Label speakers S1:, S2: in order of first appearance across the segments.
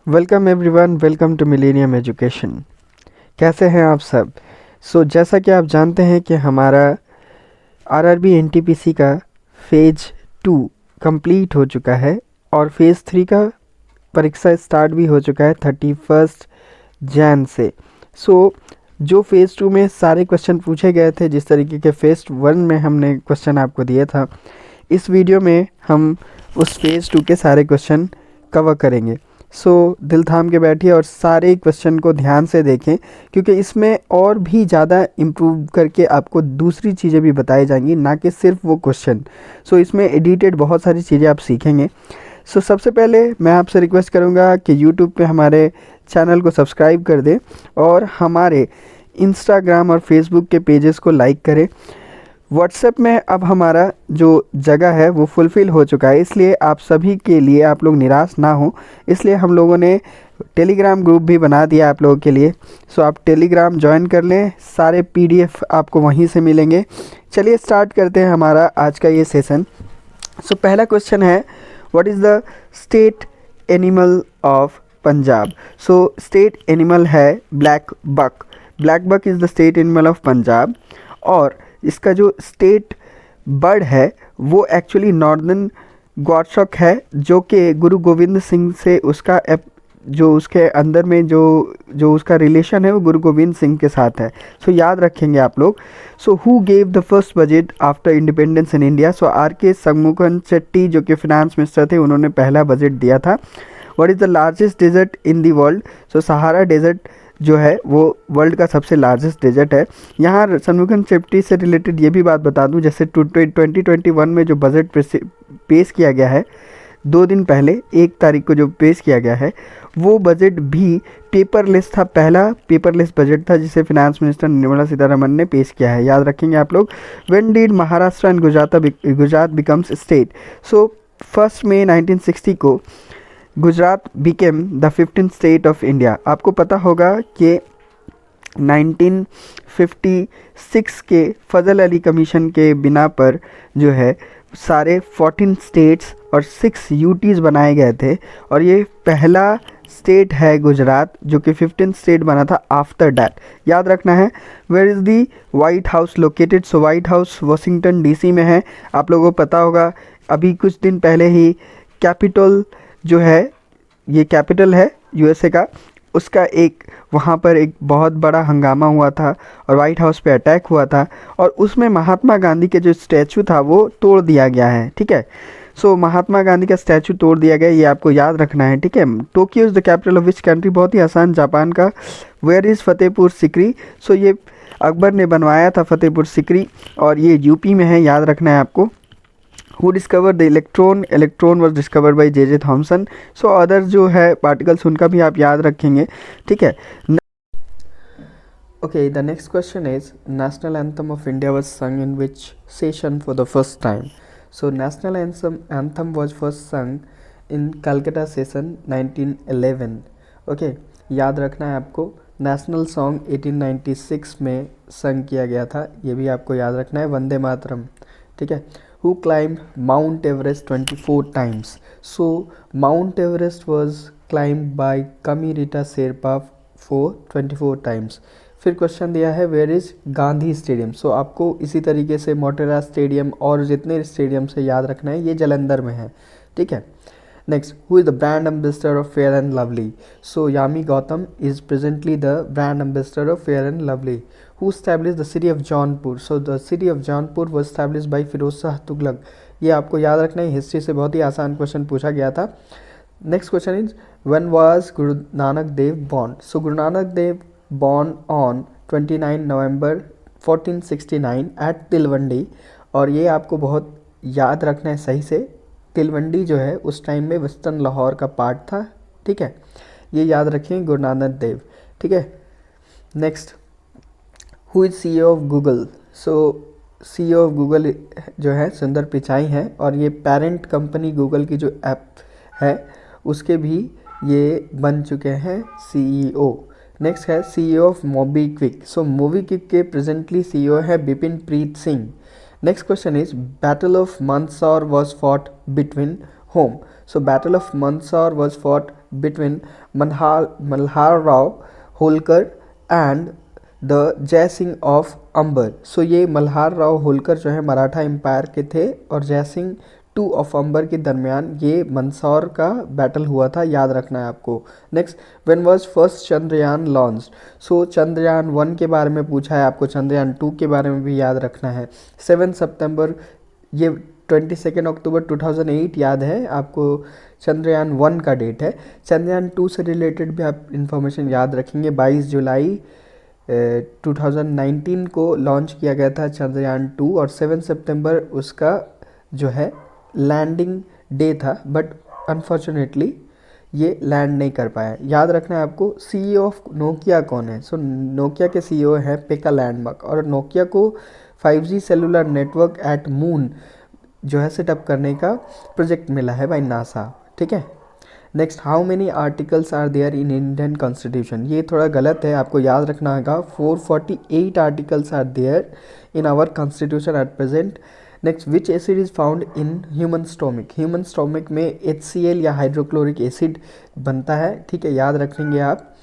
S1: Welcome everyone, welcome to Millennium Education. कैसे हैं आप सब? जैसा कि आप जानते हैं कि हमारा आरआरबी एनटीपीसी का फेज 2 कंप्लीट हो चुका है और फेज़ 3 का परीक्षा स्टार्ट भी हो चुका है 31 जैन से। जो फेज़ 2 में सारे क्वेश्चन पूछे गए थे, जिस तरीके के फेज़ 1 में हमने क्वेश्चन आपको दिए था, इस वीडियो में हम उस फेज़ 2 के सारे क्वेश्चन कवर करेंगे। दिल थाम के बैठिए और सारे क्वेश्चन को ध्यान से देखें, क्योंकि इसमें और भी ज़्यादा इम्प्रूव करके आपको दूसरी चीज़ें भी बताई जाएंगी, ना कि सिर्फ वो क्वेश्चन। इसमें एडिटेड बहुत सारी चीज़ें आप सीखेंगे। सबसे पहले मैं आपसे रिक्वेस्ट करूँगा कि यूट्यूब पे हमारे चैनल को सब्सक्राइब कर दें और हमारे इंस्टाग्राम और फेसबुक के पेजेस को लाइक करें। व्हाट्सएप में अब हमारा जो जगह है वो फुलफ़िल हो चुका है, इसलिए आप सभी के लिए, आप लोग निराश ना हो, इसलिए हम लोगों ने टेलीग्राम ग्रुप भी बना दिया आप लोगों के लिए। आप टेलीग्राम ज्वाइन कर लें, सारे पीडीएफ आपको वहीं से मिलेंगे। चलिए स्टार्ट करते हैं हमारा आज का ये सेशन। पहला क्वेश्चन है, what is the state animal of Punjab? State animal है black buck. Black buck is the state animal of Punjab. और इसका जो स्टेट बर्ड है वो एक्चुअली नॉर्दर्न गौरशक है, जो कि गुरु गोविंद सिंह से उसका जो उसके अंदर में जो उसका रिलेशन है वो गुरु गोविंद सिंह के साथ है। याद रखेंगे आप लोग। Who gave the first budget after independence in India? R K Shanmukham Chetty, जो कि फिनांस मिनिस्टर थे, उन्होंने पहला बजट दिया था। What is the largest desert in the world? Sahara desert जो है वो वर्ल्ड का सबसे लार्जेस्ट डेजर्ट है। यहाँ शंमुगम चेट्टी से रिलेटेड ये भी बात बता दूँ, जैसे 2021 में जो बजट पेश किया गया है 2 दिन पहले 1 तारीख को जो पेश किया गया है, वो बजट भी पेपरलेस था। पहला पेपरलेस बजट था जिसे फिनांस मिनिस्टर निर्मला सीतारमण ने पेश किया है। याद रखेंगे आप लोग। When did Maharashtra and Gujarat becomes state? 1 मई 1960 को Gujarat became the 15th state of India. आपको पता होगा कि 1956 के फजल अली कमीशन के बिना पर जो है सारे 14 स्टेट्स और 6 यूटीज़ बनाए गए थे, और ये पहला स्टेट है गुजरात जो कि 15th स्टेट बना था आफ्टर डैट। याद रखना है। Where is the White House located? White House Washington DC में है। आप लोगों को पता होगा, अभी कुछ दिन पहले ही कैपिटल जो है, ये कैपिटल है यूएसए का, उसका वहाँ पर एक बहुत बड़ा हंगामा हुआ था और वाइट हाउस पे अटैक हुआ था, और उसमें महात्मा गांधी के जो स्टैचू था वो तोड़ दिया गया है। ठीक है, महात्मा गांधी का स्टैचू तोड़ दिया गया, ये आपको याद रखना है। ठीक है। Tokyo is the capital of which country? बहुत ही आसान, जापान का। Where is Fatehpur Sikri? ये अकबर ने बनवाया था फतेहपुर सिकरी, और ये यूपी में है, याद रखना है आपको। Who discovered the electron? Electron was discovered by J.J. Thomson. Other जो है पार्टिकल्स, उनका भी आप याद रखेंगे। ठीक है। Okay, the next question is, national anthem of India was sung in which session for the first time? National anthem was first sung in Calcutta session 1911. Okay, याद रखना है आपको। नेशनल सॉन्ग 1896 में संग किया गया था, ये भी आपको याद रखना है। वंदे मातरम। ठीक है। Who climbed Mount Everest 24 times? Mount Everest was climbed by Kamirita Sherpa for 24 times. फिर क्वेश्चन दिया है, वेयर इज़ गांधी स्टेडियम? आपको इसी तरीके से मोटेरा स्टेडियम और जितने स्टेडियम से याद रखना है, ये जलंधर में है। ठीक है। Next, who is the brand ambassador of Fair and Lovely? Yami Gautam is presently the brand ambassador of Fair and Lovely. Who established the city of Jaunpur? The city of Jaunpur was established by Firoz Shah Tughlaq. ये आपको याद रखना है, history से बहुत ही आसान question पूछा गया था। Next question is, when was Guru Nanak Dev born? Guru Nanak Dev born on 29 November 1469 at तिलवंडी, और ये आपको बहुत याद रखना है सही से। तिलवंडी जो है उस टाइम में वेस्टर्न लाहौर का पार्ट था। ठीक है, ये याद रखें, गुरु नानक देव। ठीक है। Next, who is CEO of Google? CEO of Google जो है सुंदर पिचाई है, और ये पेरेंट कंपनी गूगल की जो ऐप है उसके भी ये बन चुके हैं CEO। नेक्स्ट है CEO ऑफ मोबीक्विक। मोबीक्विक के प्रेजेंटली CEO है Bipin Preet Singh. Next question is, battle of Mandsaur was fought between home. So Battle of Mandsaur was fought between Malhar Rao Holkar and the जय सिंह ऑफ अंबर. सो ये मल्हार राव होलकर जो है मराठा एम्पायर के थे और जय सिंह टू ऑफ अंबर के दरमियान ये मंदसौर का बैटल हुआ था, याद रखना है आपको. Next, when was first Chandrayaan launched. So Chandrayaan 1 के बारे में पूछा है आपको, चंद्रयान 2 के बारे में भी याद रखना है. 7 सितंबर, ये 22 अक्टूबर 2008 याद है आपको, चंद्रयान 1 का डेट है. चंद्रयान 2 से रिलेटेड भी आप इन्फॉर्मेशन याद रखेंगे. 22 जुलाई 2019 को लॉन्च किया गया था चंद्रयान 2 और 7 सितंबर उसका जो है लैंडिंग डे था, बट अनफॉर्चुनेटली ये लैंड नहीं कर पाया. याद रखना है आपको. सीईओ ऑफ नोकिया कौन है? सो नोकिया के सीईओ हैं पेका लैंडमर्क और नोकिया को 5G cellular network eight moon जो है सेटअप करने का प्रोजेक्ट मिला है बाय नासा. ठीक है. Next, how many articles are there in Indian constitution. ये थोड़ा गलत है, आपको याद रखना होगा. 448 articles are there in our constitution at present. Next, which acid is found in human stomach. Human stomach में HCl या हाइड्रोक्लोरिक एसिड बनता है. ठीक है, याद रखेंगे आप.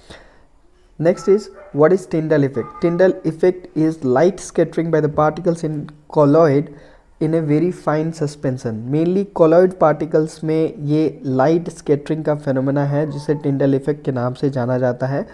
S1: Next is what is Tyndall effect. Tyndall effect is light scattering by the particles in colloid in a very fine suspension. Mainly colloid particles में ये लाइट स्कैटरिंग का फेनोमेना है जिसे टिंडल इफेक्ट के नाम से जाना जाता है.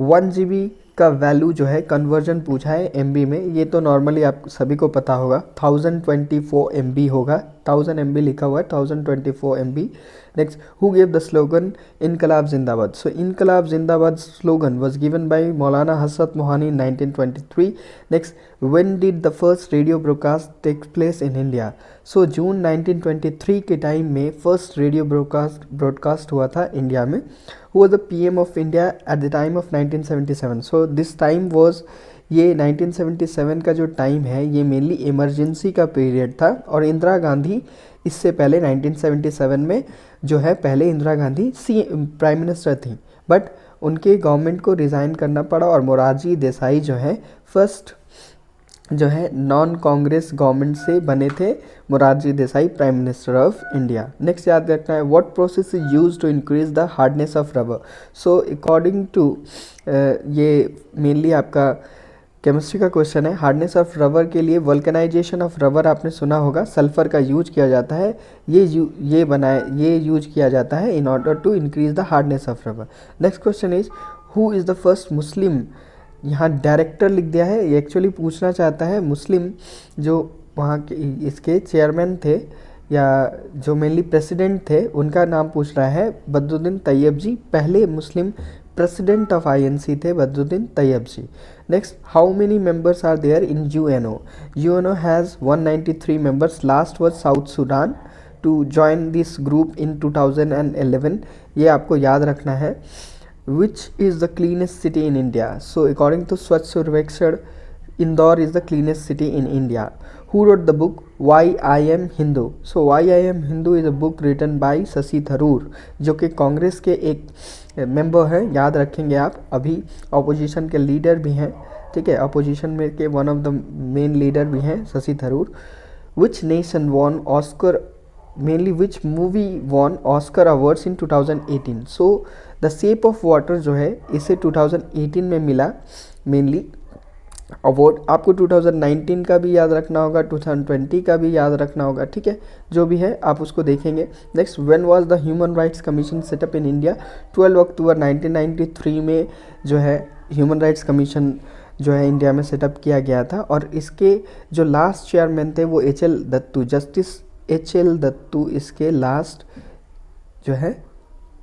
S1: 1 GB का वैल्यू जो है कन्वर्जन पूछा है MB में, ये तो नॉर्मली आप सभी को पता होगा. 1024 MB होगा, 1000 MB लिखा हुआ है, 1024 MB. Next, who gave the slogan इनकलाब जिंदाबाद. सो इनकलाब जिंदाबाद slogan was given by Maulana Hasrat Mohani in 1923. Next, when did the first radio broadcast take place in India. So June 1923 के टाइम में फर्स्ट रेडियो ब्रॉडकास्ट हुआ था इंडिया में. Who was the PM of India at the time of 1977. So this time was, ये 1977 का जो time है ये मेनली इमरजेंसी का पीरियड था और इंदिरा गांधी इससे पहले 1977 में जो है पहले इंदिरा गांधी प्राइम मिनिस्टर थी, बट उनके गवर्नमेंट को रिज़ाइन करना पड़ा और मोरारजी देसाई जो है फर्स्ट जो है नॉन कांग्रेस गवर्नमेंट से बने थे. Morarji Desai prime minister of India. Next याद रखना है, what process is used to increase the hardness of rubber. So according to ये मेनली आपका केमिस्ट्री का क्वेश्चन है. हार्डनेस ऑफ रबर के लिए वल्कनाइजेशन ऑफ रबर आपने सुना होगा, सल्फर का यूज किया जाता है. ये यूज किया जाता है in order to increase the hardness of rubber. Next question is, who is the first Muslim. यहाँ डायरेक्टर लिख दिया है, ये एक्चुअली पूछना चाहता है मुस्लिम जो वहाँ के इसके चेयरमैन थे या जो मेनली प्रेसिडेंट थे उनका नाम पूछ रहा है. बदरुद्दीन तैयब जी पहले मुस्लिम प्रेसिडेंट ऑफ INC थे, Badruddin Tyabji. Next, how many members are there in UNO. UNO has 193 members. Last was South Sudan to join this group in 2011. ये आपको याद रखना है. Which is the cleanest city in India? So according to Swachh Survekshan, Indore is the cleanest city in India. Who wrote the book Why I Am Hindu? So Why I Am Hindu is a book written by Shashi Tharoor, जो कि कांग्रेस के एक member हैं, याद रखेंगे आप. अभी opposition के लीडर भी हैं. ठीक है, ऑपोजिशन में के one of the main leader भी हैं Shashi Tharoor. Which nation won Oscar, mainly which movie won Oscar awards in 2018? So the shape of water जो है इसे 2018 में मिला मेनली अवार्ड. आपको 2019 का भी याद रखना होगा, 2020 का भी याद रखना होगा. ठीक है, जो भी है आप उसको देखेंगे. Next, when was the human rights commission setup in India. 12 अक्टूबर 1993 में जो है ह्यूमन राइट्स कमीशन जो है इंडिया में सेटअप किया गया था और इसके जो लास्ट चेयरमैन थे वो HL Dattu, justice HL Dattu इसके लास्ट जो है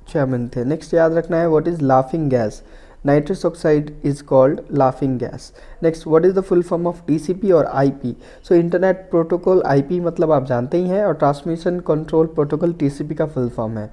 S1: चेयरमैन थे. नेक्स्ट याद रखना है, what is laughing gas. Nitrous oxide is called laughing gas. Next, what is the full form of TCP और IP. So internet protocol IP मतलब आप जानते ही हैं और ट्रांसमिशन कंट्रोल प्रोटोकॉल TCP का फुल फॉर्म है.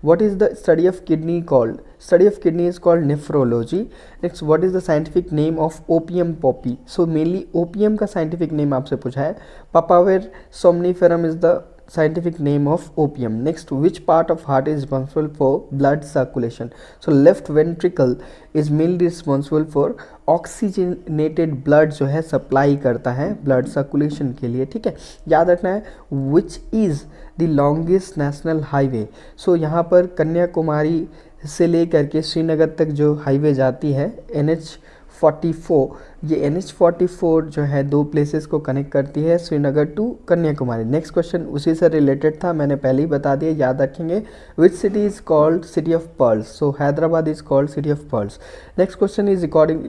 S1: What is the study of kidney called? Study of kidney is called nephrology. Next, what is the scientific name of opium poppy? So mainly opium का scientific name आपसे पूछा है. Papaver somniferum is the scientific name of opium. Next, which part of heart is responsible for blood circulation? So left ventricle is mainly responsible for oxygenated blood जो है supply करता है blood circulation के लिए, ठीक है। याद रखना है which is the longest national highway. सो यहाँ पर कन्याकुमारी से लेकर के श्रीनगर तक जो हाईवे जाती है NH44, ये NH44 जो है दो प्लेसेस को कनेक्ट करती है, Srinagar to Kanyakumari. Next question उसी से रिलेटेड था, मैंने पहले ही बता दिया, याद रखेंगे। Which city is called city of pearls? So Hyderabad is called city of pearls. Next question is according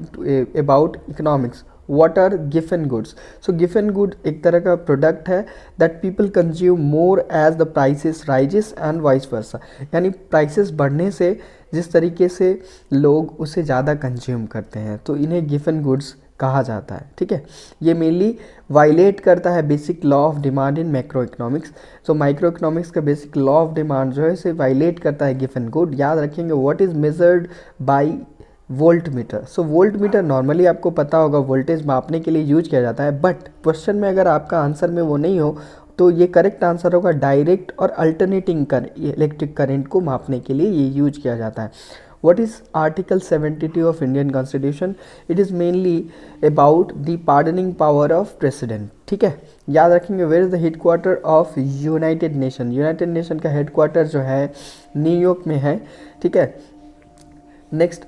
S1: about economics, what are giffen goods? So giffen good एक तरह का प्रोडक्ट है that people consume more as the prices rises and vice versa, यानी prices बढ़ने से जिस तरीके से लोग उसे ज़्यादा कंज्यूम करते हैं तो इन्हें गिफन गुड्स कहा जाता है, ठीक है। ये मेनली वायलेट करता है basic law of demand in macro economics. तो माइक्रो इकोनॉमिक्स का बेसिक लॉ ऑफ डिमांड जो है इसे वायलेट करता है गिफन गुड। याद रखेंगे what is measured by volt meter. So volt meter normally आपको पता होगा वोल्टेज मापने के लिए यूज किया जाता है, बट क्वेश्चन में अगर आपका आंसर में वो नहीं हो तो ये करेक्ट आंसर होगा डायरेक्ट और अल्टरनेटिंग इलेक्ट्रिक करंट को मापने के लिए ये यूज किया जाता है। What is article 72 of Indian constitution? It is mainly about the pardoning power of president, ठीक है। याद रखेंगे where is the headquarter of United Nation? United Nation का हेडक्वार्टर जो है न्यूयॉर्क में है, ठीक है। नेक्स्ट,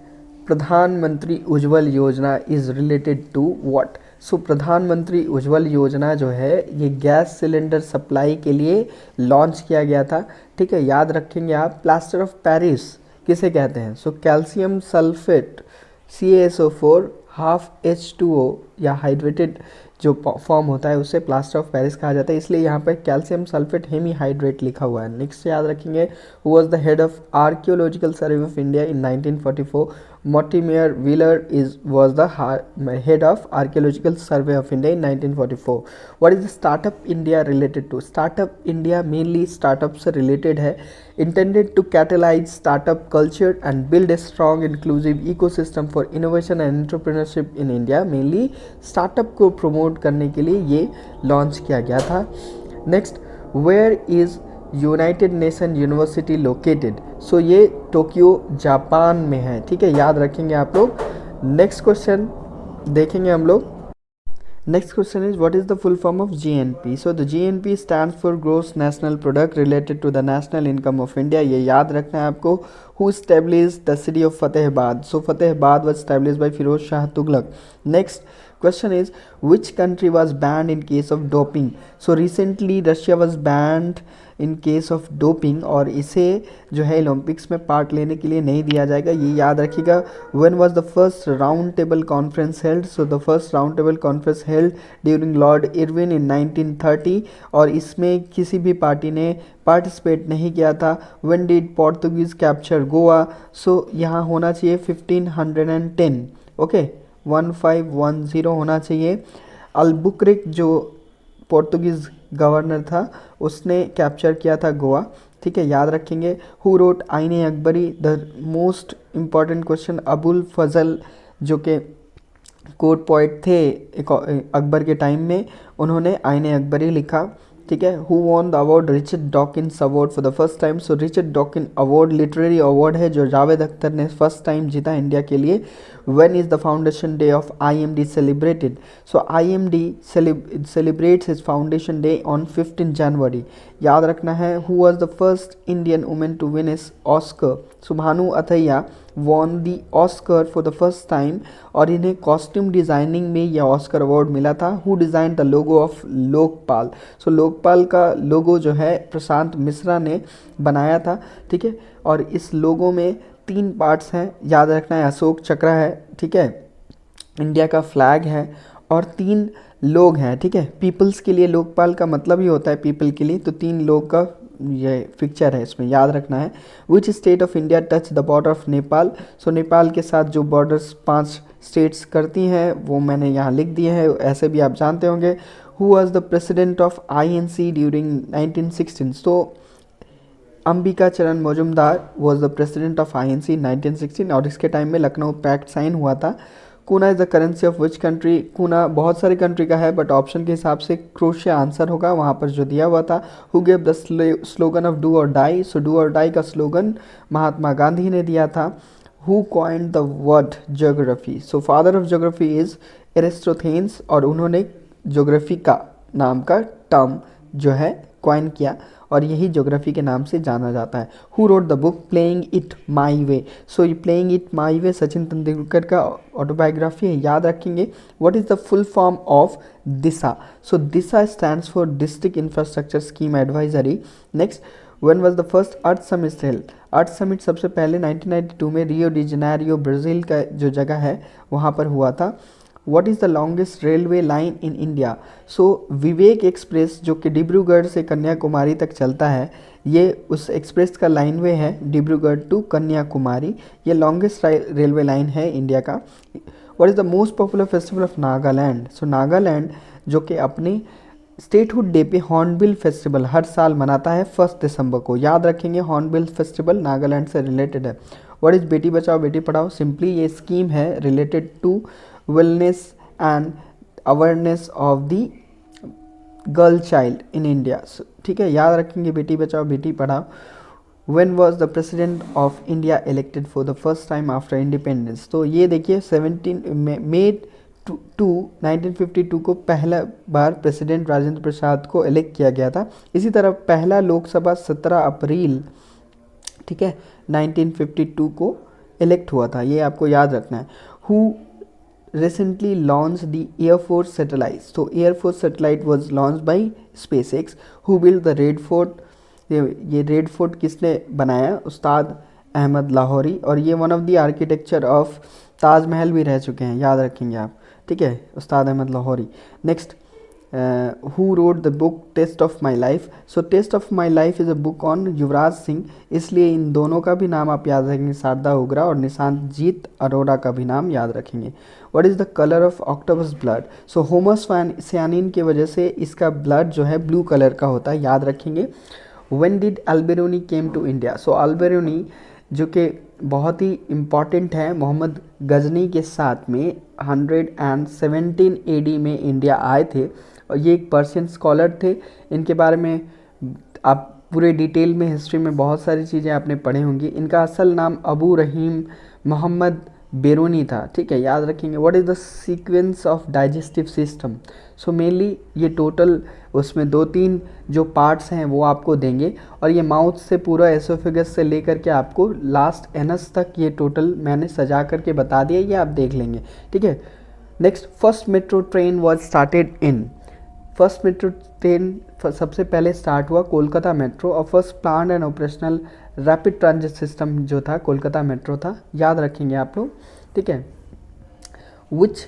S1: प्रधानमंत्री उज्ज्वल योजना इज रिलेटेड टू व्हाट? सो प्रधानमंत्री उज्ज्वल योजना जो है ये गैस सिलेंडर सप्लाई के लिए लॉन्च किया गया था, ठीक है। याद रखेंगे आप प्लास्टर ऑफ पेरिस किसे कहते हैं? So calcium sulphate CaSO4 half H2O या हाइड्रेटेड जो फॉर्म होता है उससे प्लास्टर ऑफ पेरिस कहा जाता है, इसलिए यहाँ पर कैल्शियम सल्फेट हेमीहाइड्रेट लिखा हुआ है। नेक्स्ट याद रखेंगे who was the head of archaeological survey of India in 1944? Mortimer Wheeler was the head of Archaeological Survey of India in 1944. What is the Startup India related to? Startup India mainly startup से related है, intended to catalyze startup culture and build a strong inclusive ecosystem for innovation and entrepreneurship in India. Mainly startup को promote करने के लिए ये launch किया गया था। Next, where is United Nation University located? So ये टोक्यो जापान में है, ठीक है। याद रखेंगे आप लोग। नेक्स्ट क्वेश्चन देखेंगे हम लोग। Next question is what is the full form of GNP? So the GNP stands for gross national product related to the national income of India. ये याद रखना है आपको। Who established the city of Fatehabad? So Fatehabad was established by Firoz Shah Tughlaq. Next question is which country was banned in case of doping? So recently Russia was banned in case of doping और इसे जो है Olympics में पार्ट लेने के लिए नहीं दिया जाएगा, ये याद रखिएगा। when was the first round table conference held? So the first round table conference held during Lord Irwin in 1930 और इसमें किसी भी पार्टी ने पार्टिसिपेट नहीं किया था। when did Portuguese capture Goa? So यहाँ होना चाहिए 1510, ओके 1510 होना चाहिए। अल्बुकरिक जो पोर्तुगीज़ गवर्नर था उसने कैप्चर किया था गोवा, ठीक है। याद रखेंगे। Who wrote Aine Akbari? The most important question, Abul Fazl जो के कोर्ट पोइट थे अकबर के टाइम में, उन्होंने आईने अकबरी लिखा, ठीक है। Who won the award? Richard Dawkins award for the first time. So Richard Dawkin award literary award है जो जावेद अख्तर ने फर्स्ट टाइम जीता इंडिया के लिए। when is the foundation day of IMD celebrated? So IMD celebrates its foundation day on 15 January. याद रखना है। who was the first Indian woman to win its Oscar? So Bhanu Athaiya won the Oscar for the first time और इन्हें costume designing में यह Oscar award मिला था। who designed the logo of Lokpal? So Lokpal का लोगो जो है प्रशांत मिश्रा ने बनाया था, ठीक है। और इस लोगो में 3 पार्ट्स हैं, याद रखना है। अशोक चक्र है, ठीक है, इंडिया का फ्लैग है और 3 लोग हैं, ठीक है। पीपल्स के लिए लोकपाल का मतलब ही होता है पीपल के लिए, तो 3 लोग का ये पिक्चर है इसमें, याद रखना है। Which state of India touch the border of Nepal? So Nepal के साथ जो बॉर्डर्स 5 स्टेट्स करती हैं वो मैंने यहाँ लिख दिए हैं, ऐसे भी आप जानते होंगे। Who was the president of INC during 1916? So Ambika Charan Majumdar was the president of INC 1916 और इसके टाइम में लखनऊ पैक्ट साइन हुआ था। kuna is the currency of which country, kuna बहुत सारी कंट्री का है बट ऑप्शन के हिसाब से क्रोशिया आंसर होगा वहाँ पर जो दिया हुआ था। Who gave the slogan of do or die, so do or die का स्लोगन महात्मा गांधी ने दिया था। Who coined the word geography, so father of geography is Eratosthenes, और उन्होंने ज्योग्राफी का नाम का टर्म जो है कॉइन किया और यही ज्योग्राफी के नाम से जाना जाता है। Who wrote the book playing it my way, so ये playing it my way Sachin Tendulkar का ऑटोबायोग्राफी है, याद रखेंगे। What is the full form of Disha, so Disha stands for district infrastructure scheme advisory. Next, when was the first earth summit held, earth summit सबसे पहले 1992 में Rio de Janeiro Brazil का जो जगह है वहाँ पर हुआ था। What is the longest railway line in India, so Vivek express जो कि डिब्रूगढ़ से कन्याकुमारी तक चलता है, ये उस एक्सप्रेस का लाइनवे है डिब्रूगढ़ टू कन्याकुमारी, ये लॉन्गेस्ट रेलवे लाइन है इंडिया का। What is the most popular festival of Nagaland, so Nagaland जो कि अपने स्टेटहुड डे पे हॉर्नबिल फेस्टिवल हर साल मनाता है 1 दिसंबर को, याद रखेंगे हॉर्नबिल फेस्टिवल नागालैंड से रिलेटेड है। व्हाट इज़ बेटी बचाओ बेटी पढ़ाओ, सिंपली ये स्कीम है related to wellness and awareness of the girl child in India, ठीक है, याद रखेंगे Beti Bachao Beti Padhao. When was the president of India elected for the first time after independence, तो ये देखिए 17 मई 1952 को पहला बार प्रेसिडेंट राजेंद्र प्रसाद को इलेक्ट किया गया था। इसी तरह पहला लोकसभा 17 अप्रैल, ठीक है, 1952 को इलेक्ट हुआ था, ये आपको याद रखना है। Who recently launched the Air Force satellite, so Air Force satellite was launched by SpaceX. Who built the Red Fort, ये रेड फोर्ट किसने बनाया, उस्ताद अहमद लाहौरी, और ये one of the architecture of Taj Mahal भी रह चुके हैं, याद रखेंगे आप, ठीक है, Ustad Ahmad Lahori. Next, who wrote the book test of my life, so test of my life is a book on Yuvraj Singh, इसलिए इन दोनों का भी नाम आप याद रखेंगे, शारदा उग्रा और निशांत जीत अरोड़ा का भी नाम याद रखेंगे। What is the colour of octopus blood, so haemocyanin की वजह से इसका ब्लड जो है ब्लू कलर का होता है, याद रखेंगे। When did Alberuni came to India, so Alberuni जो कि बहुत ही इम्पॉर्टेंट है, मोहम्मद गजनी के साथ में 117 AD में इंडिया आए थे, और ये एक पर्शियन स्कॉलर थे। इनके बारे में आप पूरे डिटेल में हिस्ट्री में बहुत सारी चीज़ें आपने पढ़ी होंगी। इनका असल नाम अबू रहीम मोहम्मद बेरोनी था, ठीक है, याद रखेंगे। What is the sequence of digestive system, so mainly ये टोटल उसमें 2-3 जो पार्ट्स हैं वो आपको देंगे, और ये माउथ से पूरा एसोफेगस से लेकर के आपको लास्ट एनस तक ये टोटल मैंने सजा करके बता दिया, ये आप देख लेंगे, ठीक है। Next, first metro train was started in, first metro train सबसे पहले स्टार्ट हुआ कोलकाता मेट्रो, और first plan and operational rapid transit system जो था कोलकाता मेट्रो था, याद रखेंगे आप लोग, ठीक है। Which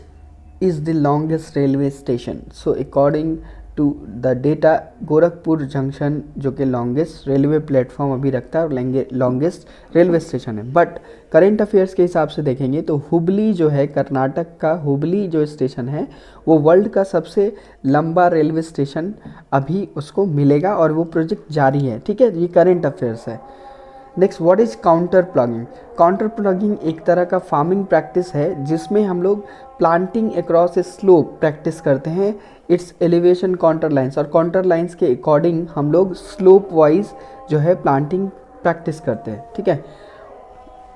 S1: is the longest railway station, so according to the data Gorakhpur Junction जो कि लॉन्गेस्ट रेलवे प्लेटफॉर्म अभी रखता है और लॉन्गेस्ट रेलवे स्टेशन है। बट करेंट अफेयर्स के हिसाब से देखेंगे तो हुबली जो है, कर्नाटक का हुबली जो स्टेशन है वो वर्ल्ड का सबसे लंबा रेलवे स्टेशन अभी उसको मिलेगा, और वो प्रोजेक्ट जारी है, ठीक है, ये करेंट अफेयर्स है। Next, what is counter plugging, counter plugging एक तरह का फार्मिंग प्रैक्टिस है जिसमें हम लोग प्लांटिंग अक्रॉस ए स्लोप प्रैक्टिस करते हैं, इट्स एलिवेशन काउंटर लाइंस, और काउंटर लाइंस के अकॉर्डिंग हम लोग स्लोप वाइज जो है प्लांटिंग प्रैक्टिस करते हैं, ठीक है।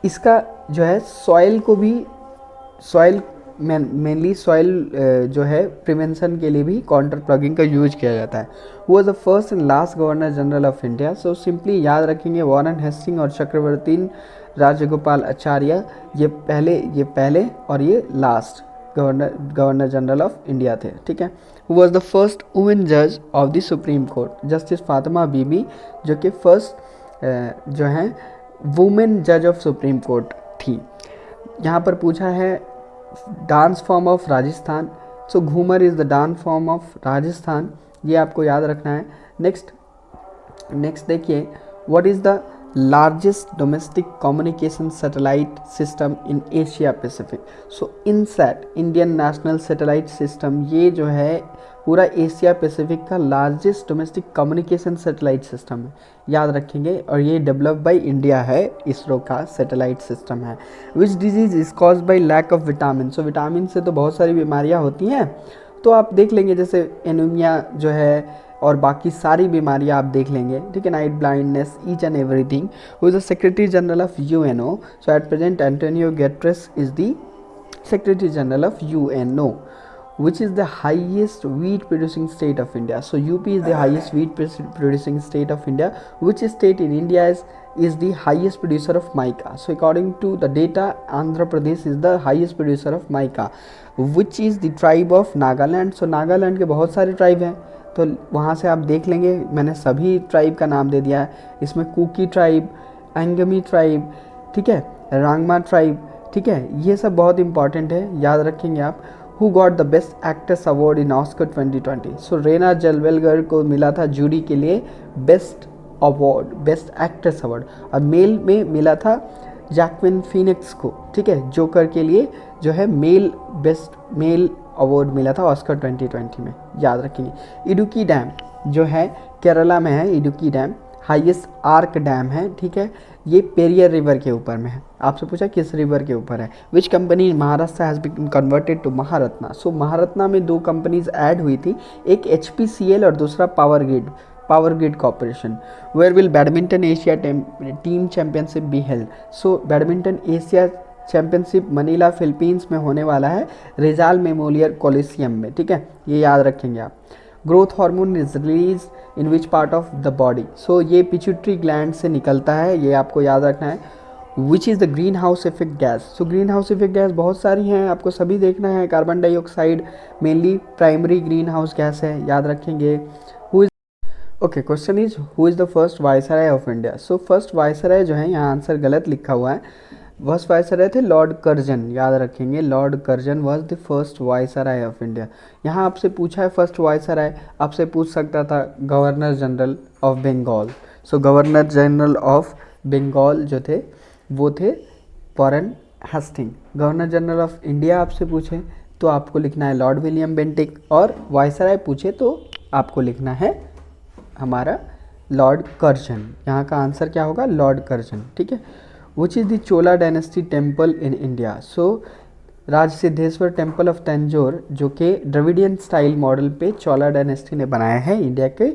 S1: इसका जो है सॉइल को भी, सॉइल मेनली सॉइल जो है प्रिवेंशन के लिए भी काउंटर प्लगिंग का यूज किया जाता है। वो the first and last governor general of India, so simply याद रखेंगे वॉरेन हेस्टिंग और चक्रवर्ती राजगोपाल आचार्य, ये पहले और ये last governor general of India थे, ठीक है। Who was the first women जज of the Supreme Court, justice Fatima Beevi जो कि फर्स्ट जो हैं वुमेन जज ऑफ सुप्रीम कोर्ट थी। यहाँ पर पूछा है dance form of Rajasthan, so Ghoomar is the dance form of Rajasthan, ये आपको याद रखना है। नेक्स्ट देखिए, what is the largest domestic communication satellite system in Asia Pacific. So INSAT Indian National Satellite System ये जो है पूरा एशिया पैसिफिक का largest domestic communication satellite system है, याद रखेंगे। और ये डेवलप बाय इंडिया है, इसरो का सैटेलाइट सिस्टम है। Which disease is cause by lack of vitamin. So vitamin से तो बहुत सारी बीमारियाँ होती हैं, तो आप देख लेंगे जैसे एनीमिया जो है और बाकी सारी बीमारियां आप देख लेंगे, ठीक है। Night blindness, each and everything. Who is the secretary general of UNO. So at present Antonio Guterres is the secretary general of UNO. Which is the highest wheat producing state of India? So UP is the highest wheat producing state of India. Which state in India is the highest producer of mica? So according to the data, Andhra Pradesh is the highest producer of mica. Which is the tribe of Nagaland? So Nagaland के बहुत सारे tribe हैं, तो वहाँ से आप देख लेंगे, मैंने सभी ट्राइब का नाम दे दिया है। इसमें कुकी ट्राइब, एंगमी ट्राइब, ठीक है, रांगमा ट्राइब, ठीक है, ये सब बहुत इंपॉर्टेंट है, याद रखेंगे आप। Who got the Best Actress Award in Oscar 2020? So Raina जलवेलगर को मिला था जूरी के लिए best award, best actress award, और मेल में मिला था जैक्विन फिनिक्स को, ठीक है, जोकर के लिए जो है बेस्ट मेल अवार्ड मिला था ऑस्कर 2020 में, याद रखेंगे। इडुक्की डैम जो है केरला में है, Idukki dam highest arc dam है, ठीक है, ये पेरियर रिवर के ऊपर में है। आपसे पूछा किस रिवर के ऊपर है। Which company in Maharashtra has been converted to Maharatna. So Maharatna में दो कंपनीज ऐड हुई थी, एक HPCL और दूसरा Power Grid Corporation. Where will badminton Asia team championship be held. So badminton Asia championship Manila Philippines में होने वाला है, रिजाल मेमोरियल कोलिसियम में, ठीक है, ये याद रखेंगे आप। Growth hormone is release in which part of the body. So ये पिट्यूटरी ग्लैंड से निकलता है, ये आपको याद रखना है। Which is the green house effect gas. So green house effect gas बहुत सारी हैं, आपको सभी देखना है। Carbon dioxide mainly primary green house gas है, याद रखेंगे। Okay, question is who is the first viceroy of India. So first viceroy जो है, यहाँ आंसर गलत लिखा हुआ है, फर्स्ट वायसराय थे लॉर्ड कर्जन, याद रखेंगे। Lord Curzon was the first viceroy of India. यहाँ आपसे पूछा है फर्स्ट वायसराय, आपसे पूछ सकता था governor general of Bengal. So governor general of Bengal जो थे वो थे Warren Hastings. Governor general of India आपसे पूछे तो आपको लिखना है लॉर्ड विलियम बेंटिक, और वायसराय पूछे तो आपको लिखना है हमारा लॉर्ड कर्जन। यहाँ का आंसर क्या होगा, लॉर्ड कर्जन, ठीक है। Which is the Chola dynasty temple in India. So Raj Siddheshwar temple of Tanjore जो कि द्रविडियन स्टाइल मॉडल पे चोला डायनेस्टी ने बनाया है, इंडिया के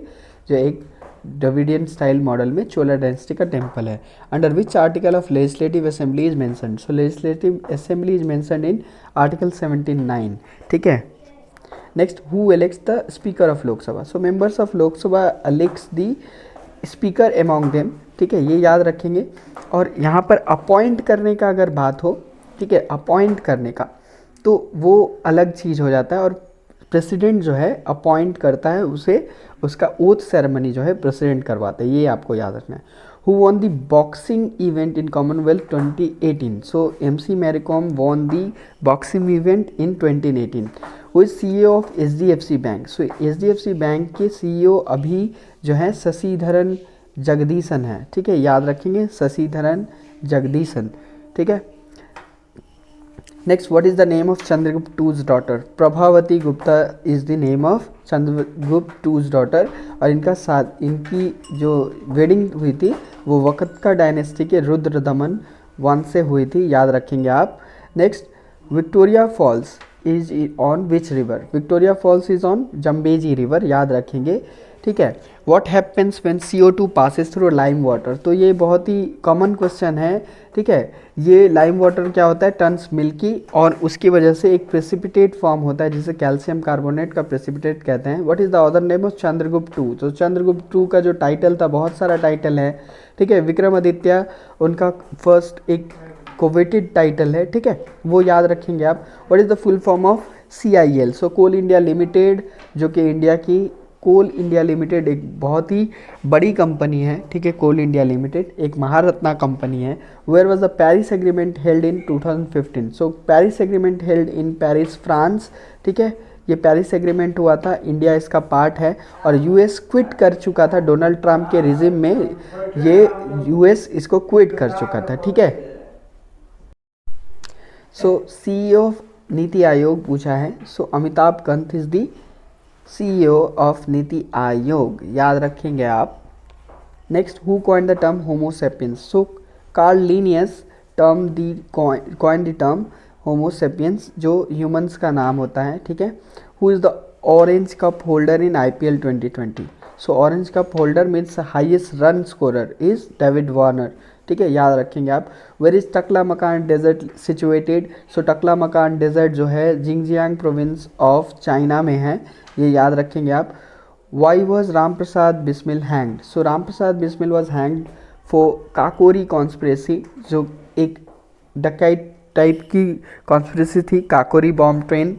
S1: जो एक द्रविडियन स्टाइल मॉडल में चोला डायनेस्टी का टेम्पल है। Under which article of legislative assembly is mentioned. So legislative assembly is mentioned in article 79, ठीक है। Next, who elects the speaker of Lok Sabha. So members of Lok Sabha elects the speaker among them, ठीक है, ये याद रखेंगे। और यहाँ पर अपॉइंट करने का अगर बात हो, ठीक है, अपॉइंट करने का तो वो अलग चीज़ हो जाता है, और प्रेसिडेंट जो है अपॉइंट करता है उसे, उसका ओथ सेरेमनी जो है प्रेसिडेंट करवाता है, ये आपको याद रखना है। Who won the boxing event in Commonwealth 2018। So MC Mary Kom won the boxing event in 2018। Who is CEO of HDFC bank. So HDFC bank के CEO अभी जो है शशिधरन जगदीशन है, ठीक है, याद रखेंगे शशिधरन जगदीशन, ठीक है। Next, what is the name of Chandragupta twos daughter. Prabhavati Gupta is the name of Chandragupta twos daughter, और इनकी जो वेडिंग हुई थी वो वकतका डायनेस्टी के रुद्रदमन वंश से हुई थी, याद रखेंगे आप। Next, Victoria Falls is on which river. Victoria Falls is on Zambezi river, याद रखेंगे, ठीक है। What happens when CO2 passes through lime water. तो ये बहुत ही कॉमन क्वेश्चन है, ठीक है। ये लाइम वाटर क्या होता है, टर्न्स मिल्की, और उसकी वजह से एक प्रेसिपिटेट फॉर्म होता है जिसे कैल्शियम कार्बोनेट का प्रेसिपिटेट कहते हैं। What is the other name of Chandragupta two. तो चंद्रगुप्त टू का जो टाइटल था, बहुत सारा टाइटल है, ठीक है। विक्रमादित्य उनका फर्स्ट एक कोवेटेड टाइटल है, ठीक है, वो याद रखेंगे आप। What is the full form of CIL। So Coal India Limited जो कि इंडिया की कोल इंडिया लिमिटेड एक बहुत ही बड़ी कंपनी है, ठीक है। कोल इंडिया लिमिटेड एक महारत्ना कंपनी है। Where was the Paris agreement held in 2015। So Paris agreement held in Paris France, ठीक है, ये पेरिस एग्रीमेंट हुआ था, इंडिया इसका पार्ट है, और यूएस क्विट कर चुका था डोनाल्ड ट्रंप के रिजिम में, ये यूएस इसको क्विट कर चुका था, ठीक है। सो सीईओ ऑफ नीति आयोग पूछा है, so Amitabh Kant is the CEO of NITI Aayog, याद रखेंगे आप। Next, who coined the term Homo sapiens, so Carl Linnaeus coined the term Homo sapiens, जो ह्यूमंस का नाम होता है, ठीक है। Who is the orange cap holder in IPL 2020, so orange cap holder means highest run scorer is David Warner, ठीक है, याद रखेंगे आप। वेयर इज टकला मकान डेजर्ट सिचुएटेड, सो टकला मकान डेजर्ट जो है जिंगजियांग प्रोविंस ऑफ चाइना में है, ये याद रखेंगे आप। Why was Ram Prasad Bismil hanged, so Ram Prasad Bismil was hanged for Kakori conspiracy, जो एक डकैत टाइप की कॉन्स्पिरेसी थी, Kakori bomb train,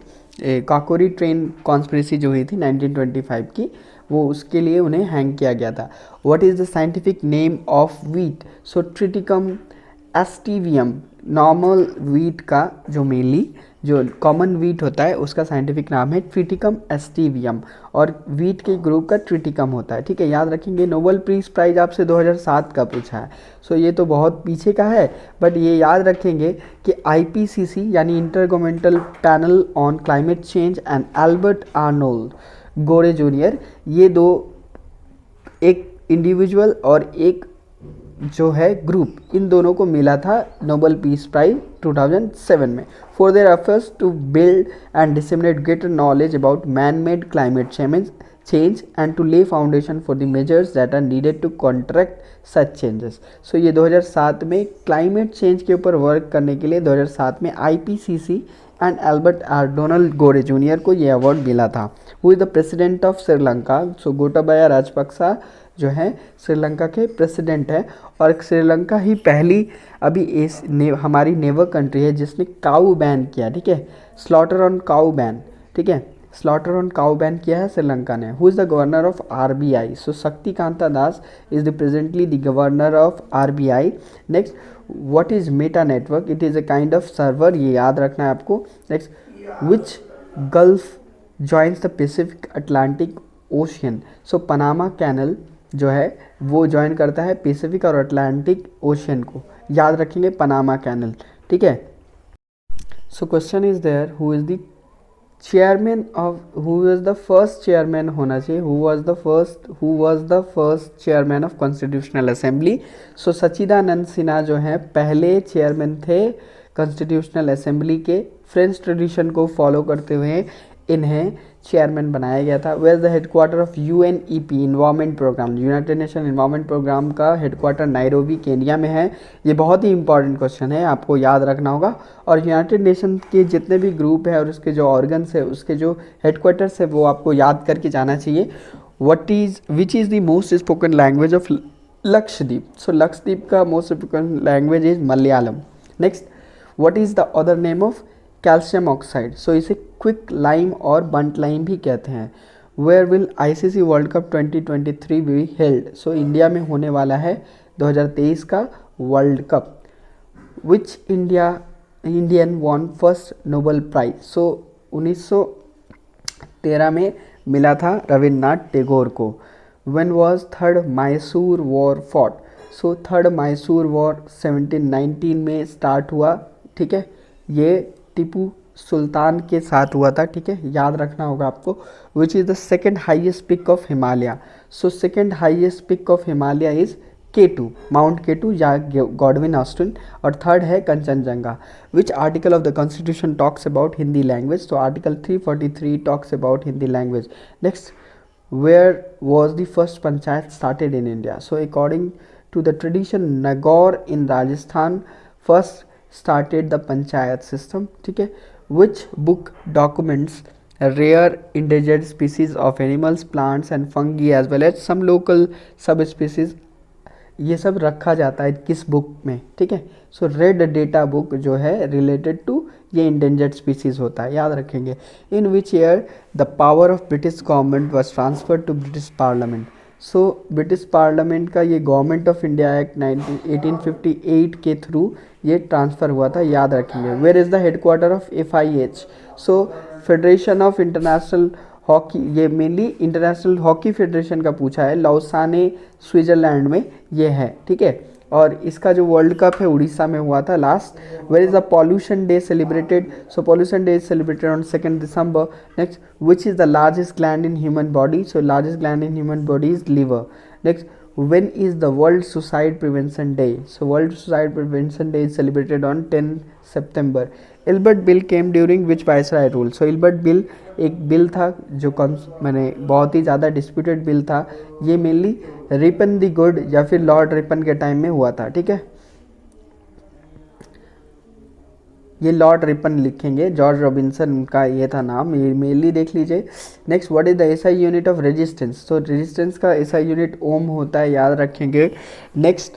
S1: Kakori train conspiracy जो हुई थी 1925 की, वो उसके लिए उन्हें हैंग किया गया था। What is the scientific name of wheat, so Triticum aestivum, normal wheat का जो मेनली जो कॉमन वीट होता है उसका साइंटिफिक नाम है ट्रिटिकम एस्टिवियम, और वीट के ग्रुप का ट्रिटिकम होता है, ठीक है, याद रखेंगे। नोबेल पीस प्राइज आपसे 2007 का पूछा है, सो ये तो बहुत पीछे का है, बट ये याद रखेंगे कि IPCC यानी inter governmental panel on climate change and Albert Arnold Gore junior, ये दो, एक इंडिविजुअल और एक जो है ग्रुप, इन दोनों को मिला था नोबेल पीस प्राइज 2007 में for their efforts to build and disseminate greater knowledge about man made climate change and to lay foundation for the measures that are needed to contract such changes. So ये 2007 में climate change के ऊपर work करने के लिए 2007 में IPCC and Albert Arnold Gore junior को ये अवार्ड मिला था। Who is the president of Sri Lanka, so Gotabaya Rajapaksa जो है श्रीलंका के प्रेसिडेंट है, और श्रीलंका ही पहली अभी हमारी नेवर कंट्री है जिसने काऊ बैन किया, ठीक है, स्लॉटर ऑन काऊ बैन, ठीक है, स्लॉटर ऑन काऊ बैन किया है श्रीलंका ने। Who is the governor of RBI, so Shaktikanta Das is the presently the governor of RBI। Next, what is meta network, it is a kind of server, ये याद रखना है आपको। Next, which gulf joins the Pacific Atlantic Ocean, so Panama canal जो है वो join करता है पैसिफिक और अटलांटिक ओशियन को, याद रखेंगे पनामा कैनल, ठीक है। So question is there, who is the chairman of, who is the first chairman होना चाहिए, who was the first chairman of constitutional assembly, so Sachchidananda Sinha जो है पहले चेयरमैन थे कॉन्स्टिट्यूशनल असेंबली के। फ्रेंच ट्रेडिशन को फॉलो करते हुए इन्हें चेयरमैन बनाया गया था। Where the headquarter of UNEP environment programme, United Nation environment programme का हेडक्वार्टर नायरोबी केनिया में है। ये बहुत ही इंपॉर्टेंट क्वेश्चन है, आपको याद रखना होगा। और यूनाइटेड नेशन के जितने भी ग्रुप है और उसके जो ऑर्गन्स है उसके जो हेडक्वार्टर्स है वो आपको याद करके जाना चाहिए। Which is the most spoken language of Lakshadweep, so Lakshadweep का most spoken language is Malayalam. Next, what is the other name of calcium oxide, so इसे क्विक लाइम और बंट लाइम भी कहते हैं। Where will ICC world cup 2023 be held, so India में होने वाला है 2023 का world cup. Which Indian won first Nobel prize, so 1913 में मिला था रविन्द्रनाथ टैगोर को। When was third Mysore war fought, so third Mysore war 1719 में स्टार्ट हुआ, ठीक है, ये टीपू सुल्तान के साथ हुआ था, ठीक है, याद रखना होगा आपको। Which is the second highest peak of Himalaya, so second highest peak of Himalaya is K2, mount K2 या गॉडविन ऑस्टिन, और थर्ड है Kanchenjunga. Which article of the constitution talks about Hindi language, तो article 343 talks about Hindi language. Next, where was the first panchayat started in India, so according to the tradition Nagaur in Rajasthan first started the panchayat system, ठीक है। Which book documents rare endangered species of animals, plants and fungi as well as some local subspecies, ये सब रखा जाता है किस book में, ठीक है। सो रेड डेटा बुक जो है रिलेटेड टू ये इंडेंजर्ड स्पीसीज होता है, याद रखेंगे। In which year the power of British government was transferred to British parliament, so British parliament का ये गवर्नमेंट ऑफ इंडिया एक्ट 1858 के थ्रू ये ट्रांसफ़र हुआ था, याद रखेंगे। Where is the headquarter of FIH? So federation of international hockey, ये mainly international hockey federation का पूछा है, लौसाने स्विट्ज़रलैंड में ये है, ठीक है। और इसका जो वर्ल्ड कप है उड़ीसा में हुआ था last. Where is the pollution day celebrated? So pollution day is celebrated on 2 December। Next, which is the largest gland in human body? So largest gland in human body is liver. Next, when is the World Suicide Prevention Day? So World Suicide Prevention Day is celebrated on 10 September। Ilbert bill came during which viceroy rule? So Ilbert bill एक bill था जो मैंने बहुत ही ज़्यादा disputed bill था, ये mainly Ripon the good या फिर लॉर्ड रिपन के टाइम में हुआ था, ठीक है। ये लॉर्ड रिपन लिखेंगे, जॉर्ज रॉबिन्सन का ये था नाम, ये मेनली देख लीजिए। Next, what is the SI unit of resistance? तो रेजिस्टेंस का SI यूनिट ओम होता है, याद रखेंगे। Next,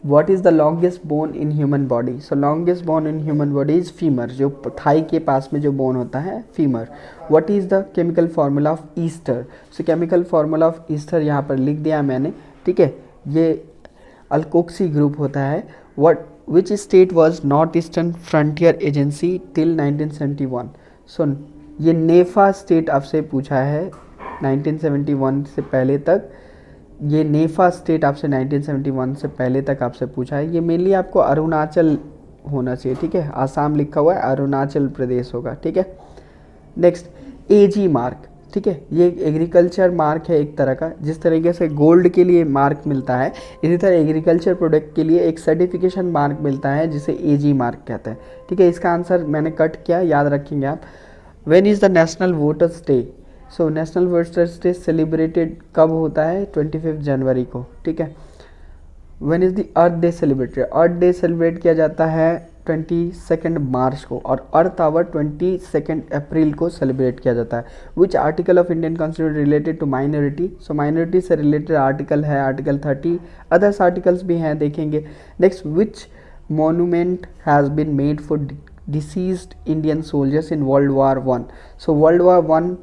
S1: what is the longest bone in human body? So longest bone in human body is femur, जो थाई के पास में जो बोन होता है femur. What is the chemical formula of Easter? So chemical formula of Easter यहाँ पर लिख दिया मैंने, ठीक है। ये अल्कोक्सी ग्रुप होता है। What which state was north eastern frontier agency till 1971? सो ये नेफा स्टेट आपसे पूछा है 1971 से पहले तक, ये नेफा स्टेट आपसे 1971 से पहले तक आपसे पूछा है। ये मेनली आपको अरुणाचल होना चाहिए, ठीक है, आसाम लिखा हुआ है, अरुणाचल प्रदेश होगा, ठीक है। नेक्स्ट, AG मार्क, ठीक है, ये एक एग्रीकल्चर मार्क है एक तरह का, जिस तरीके से गोल्ड के लिए मार्क मिलता है इसी तरह एग्रीकल्चर प्रोडक्ट के लिए एक सर्टिफिकेशन मार्क मिलता है जिसे AG मार्क कहते हैं, ठीक है। इसका आंसर मैंने कट किया, याद रखेंगे आप। When is the national voters day? So national voters day celebrated कब होता है? 25 जनवरी को, ठीक है। When is the earth day celebrated? Earth day celebrate किया जाता है 22 मार्च को, और अर्थ आवर 22 अप्रैल को सेलिब्रेट किया जाता है। Which article of Indian constitution related to minority? So minority से रिलेटेड आर्टिकल है आर्टिकल 30, अदर्स आर्टिकल्स भी हैं, देखेंगे। Next, which monument has been made for deceased Indian soldiers in World War I? सो World War I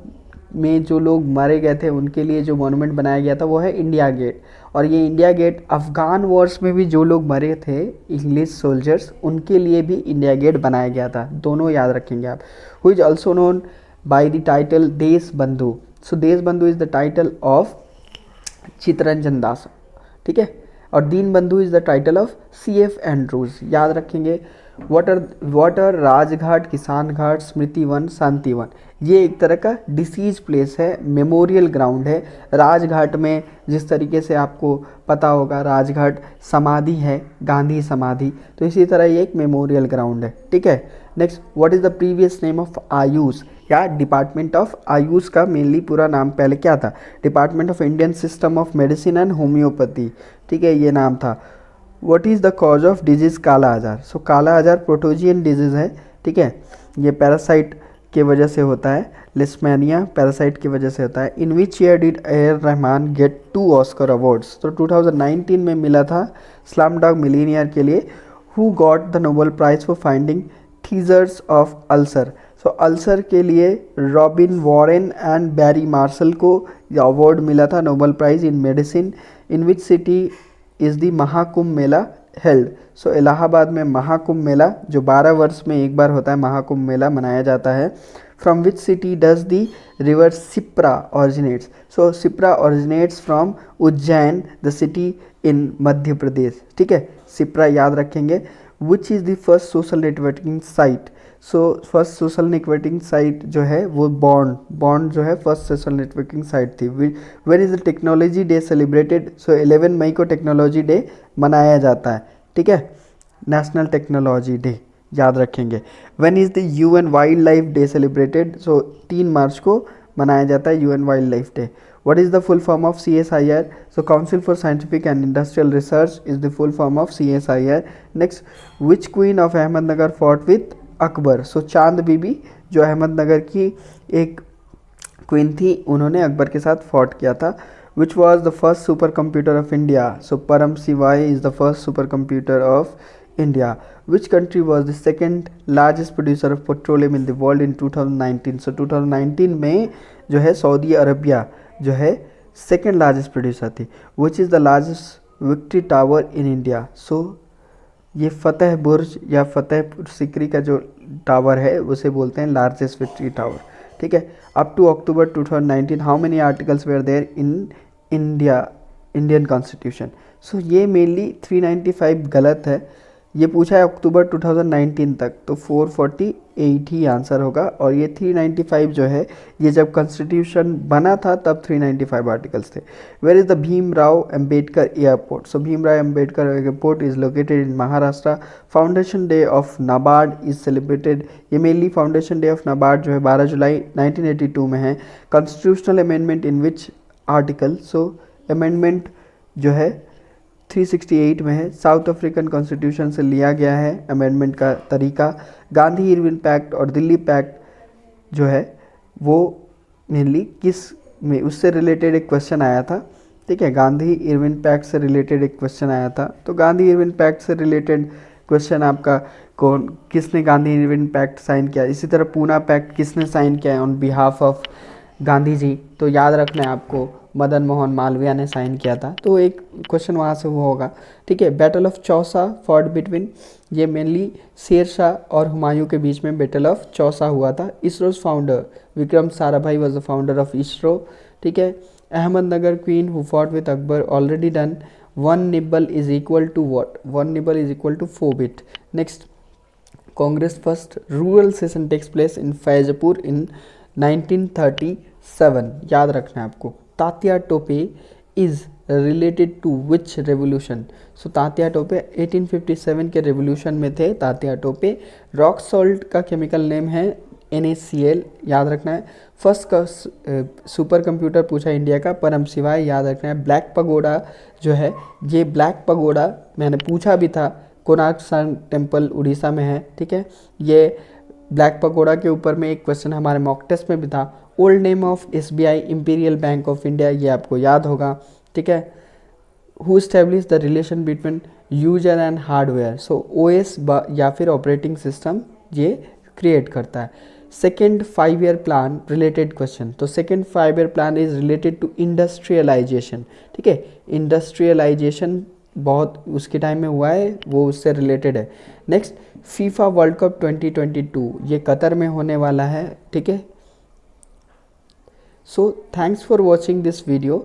S1: में जो लोग मारे गए थे उनके लिए जो मोनूमेंट बनाया गया था वो है इंडिया गेट। और ये इंडिया गेट अफ़गान वॉर्स में भी जो लोग मरे थे इंग्लिश सोल्जर्स, उनके लिए भी इंडिया गेट बनाया गया था, दोनों याद रखेंगे आप। Who is also known by the title Deshbandhu? So Deshbandhu is the title of Chittaranjan Das, ठीक है। और Deenbandhu is the title of CF Andrews, याद रखेंगे। वाटर राजघाट, किसान घाट, स्मृति वन, शांति वन, ये एक तरह का डिसीज प्लेस है, मेमोरियल ग्राउंड है। राजघाट में जिस तरीके से आपको पता होगा राजघाट समाधि है, गांधी समाधि, तो इसी तरह ये एक मेमोरियल ग्राउंड है, ठीक है। Next, what is the previous name of Ayush या डिपार्टमेंट ऑफ आयुष का मेनली पूरा नाम पहले क्या था? Department of Indian system of medicine and homeopathy, ठीक है, ये नाम था। What is the cause of disease काला आजार? सो काला आजार प्रोटोजियन डिजीज़ है, ठीक है, ये पैरासाइट के वजह से होता है, लिस्मेनिया पैरासाइट की वजह से होता है। In which year did A.R. Rahman get 2 Oscar awards? तो 2019 में मिला था स्लम डॉग मिलीनियर के लिए। Who got the Nobel prize for finding theses of ulcer? So ulcer के लिए Robin Warren and Barry Marshall को अवार्ड मिला था, Nobel prize in medicine. In which city is the Mahakumbh Mela held? So Allahabad में महाकुंभ मेला जो 12 वर्ष में एक बार होता है महाकुंभ मेला मनाया जाता है। From which city does the river Shipra originates? So Shipra originates from Ujjain the city in Madhya Pradesh, ठीक है, सिप्रा याद रखेंगे। Which is the first social networking site? So first social networking site जो है वो बॉन्ड जो है फर्स्ट सोशल नेटवर्किंग साइट थी। Where is the technology day celebrated? So 11 मई को टेक्नोलॉजी डे मनाया जाता है, ठीक है, नेशनल टेक्नोलॉजी डे, याद रखेंगे। When is the UN wild life day celebrated? So 3 मार्च को मनाया जाता है UN wild life day. What is the full form of CSIR? So council for scientific and industrial research is the full form of CSIR। Next, which queen of Ahmednagar fought with Akbar? So Chand Bibi जो अहमदनगर की एक queen थी, उन्होंने अकबर के साथ fought किया था। Which was the first super computer of India? So Param Shivay is the first super computer of India. Which country was the second largest producer of petroleum in the world in 2019? So 2019 में जो है Saudi Arabia जो है second largest producer थी। Which is the largest victory tower in India. So ये फतेह बुर्ज या फतेहपुर सिकरी का जो टावर है उसे बोलते हैं लार्जेस्ट विक्ट्री टावर। ठीक है। Up to October 2019 how many articles were there in Indian constitution. So ये मेनली 395 गलत है, ये पूछा है अक्टूबर 2019 तक, तो 448 ही आंसर होगा। और ये 395 जो है ये जब कॉन्स्टिट्यूशन बना था तब 395 आर्टिकल्स थे। Where is the Bhimrao Ambedkar airport. So Bhimrao Ambedkar airport is located in Maharashtra. Foundation day of NABARD is celebrated. ये mainly foundation day of NABARD जो है 12 जुलाई 1982 में है। Constitutional amendment in which article. So amendment जो है 368 में है। साउथ अफ्रीकन कॉन्स्टिट्यूशन से लिया गया है अमेंडमेंट का तरीका। गांधी इरविन पैक्ट और दिल्ली पैक्ट जो है वो मेनली किस में, उससे रिलेटेड एक क्वेश्चन आया था। ठीक है, गांधी इरविन पैक्ट से रिलेटेड एक क्वेश्चन आया था। तो गांधी इरविन पैक्ट से रिलेटेड क्वेश्चन आपका कौन, किसने गांधी इरविन पैक्ट साइन किया। इसी तरह पूना पैक्ट किसने साइन किया on behalf of Gandhi ji. तो याद रखना है आपको, मदन मोहन मालवीय ने साइन किया था। तो एक क्वेश्चन वहाँ से वो होगा। ठीक है। Battle of Chausa fought between, ये मेनली शेर शाह और हुमायूं के बीच में बैटल ऑफ चौसा हुआ था। ISRO's founder Vikram Sarabhai was the founder of ISRO. ठीक है। Ahmednagar queen who fought with Akbar already done. 1 nibble is equal to what. 1 nibble is equal to 4 bit. Next, Congress first rural session takes place in Faizpur in 1937। याद रखना है आपको। Tatya Tope is related to which revolution. So Tatya Tope 1857 के revolution में थे Tatya Tope. Rock salt का chemical name है NaCl, याद रखना है। फर्स्ट का सुपर कंप्यूटर पूछा इंडिया का, परम शिवाय, याद रखना है। ब्लैक पगोडा जो है, ये ब्लैक पगोडा मैंने पूछा भी था, कोणार्क सन टेम्पल उड़ीसा में है। ठीक है। ये ब्लैक पगोडा के ऊपर में एक क्वेश्चन हमारे मॉक टेस्ट में भी था। Old name of SBI imperial bank of India, ये आपको याद होगा। ठीक है। Who establish the relation between user and hardware. So OS या फिर ऑपरेटिंग सिस्टम ये क्रिएट करता है। Second 5 year plan related question. तो second 5 year plan is related to industrialisation. ठीक है। इंडस्ट्रियलाइजेशन बहुत उसके टाइम में हुआ है, वो उससे रिलेटेड है। नेक्स्ट, फीफा वर्ल्ड कप 2022 ये कतर में होने वाला है। ठीक है। So thanks for watching this video.